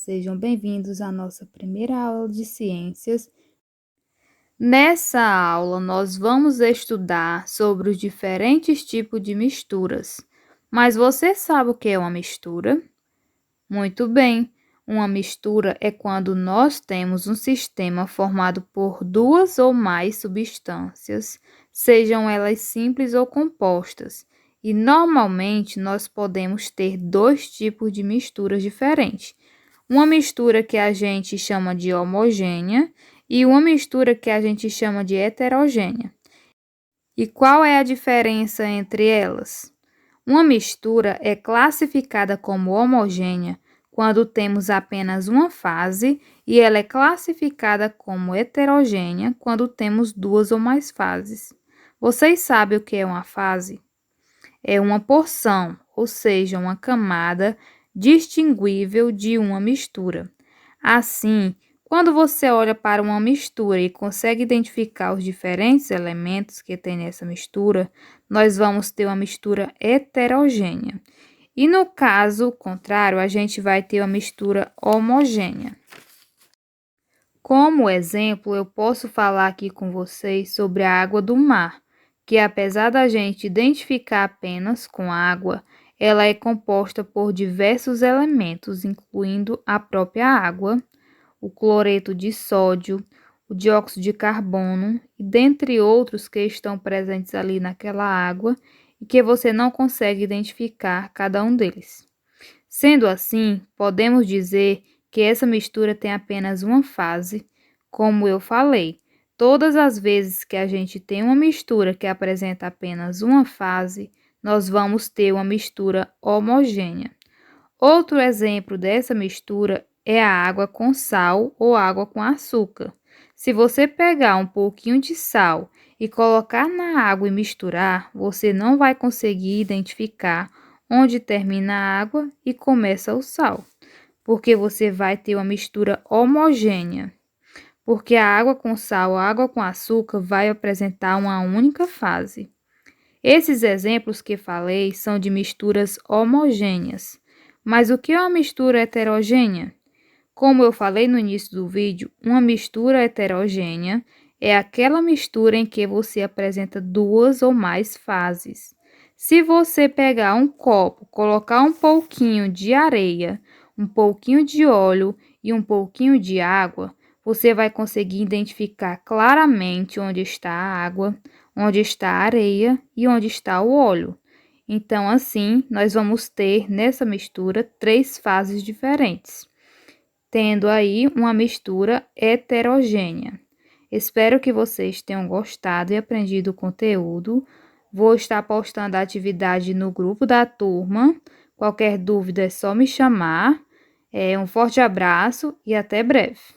sejam bem-vindos à nossa primeira aula de ciências. Nessa aula, nós vamos estudar sobre os diferentes tipos de misturas. Mas você sabe o que é uma mistura? Muito bem, uma mistura é quando nós temos um sistema formado por duas ou mais substâncias, sejam elas simples ou compostas. E normalmente nós podemos ter dois tipos de misturas diferentes. Uma mistura que a gente chama de homogênea e uma mistura que a gente chama de heterogênea. E qual é a diferença entre elas? Uma mistura é classificada como homogênea quando temos apenas uma fase e ela é classificada como heterogênea quando temos duas ou mais fases. Vocês sabem o que é uma fase? É uma porção, ou seja, uma camada distinguível de uma mistura. Assim, quando você olha para uma mistura e consegue identificar os diferentes elementos que tem nessa mistura, nós vamos ter uma mistura heterogênea. E no caso contrário, a gente vai ter uma mistura homogênea. Como exemplo, eu posso falar aqui com vocês sobre a água do mar, que apesar da gente identificar apenas com água, ela é composta por diversos elementos, incluindo a própria água, o cloreto de sódio, o dióxido de carbono, e dentre outros que estão presentes ali naquela água e que você não consegue identificar cada um deles. Sendo assim, podemos dizer que essa mistura tem apenas uma fase, como eu falei. Todas as vezes que a gente tem uma mistura que apresenta apenas uma fase, nós vamos ter uma mistura homogênea. Outro exemplo dessa mistura é a água com sal ou água com açúcar. Se você pegar um pouquinho de sal e colocar na água e misturar, você não vai conseguir identificar onde termina a água e começa o sal, porque você vai ter uma mistura homogênea. Porque a água com sal ou a água com açúcar vai apresentar uma única fase. Esses exemplos que falei são de misturas homogêneas. Mas o que é uma mistura heterogênea? Como eu falei no início do vídeo, uma mistura heterogênea é aquela mistura em que você apresenta duas ou mais fases. Se você pegar um copo, colocar um pouquinho de areia, um pouquinho de óleo e um pouquinho de água, você vai conseguir identificar claramente onde está a água, onde está a areia e onde está o óleo. Então, assim, nós vamos ter nessa mistura três fases diferentes, tendo aí uma mistura heterogênea. Espero que vocês tenham gostado e aprendido o conteúdo. Vou estar postando a atividade no grupo da turma. Qualquer dúvida é só me chamar. Um forte abraço e até breve.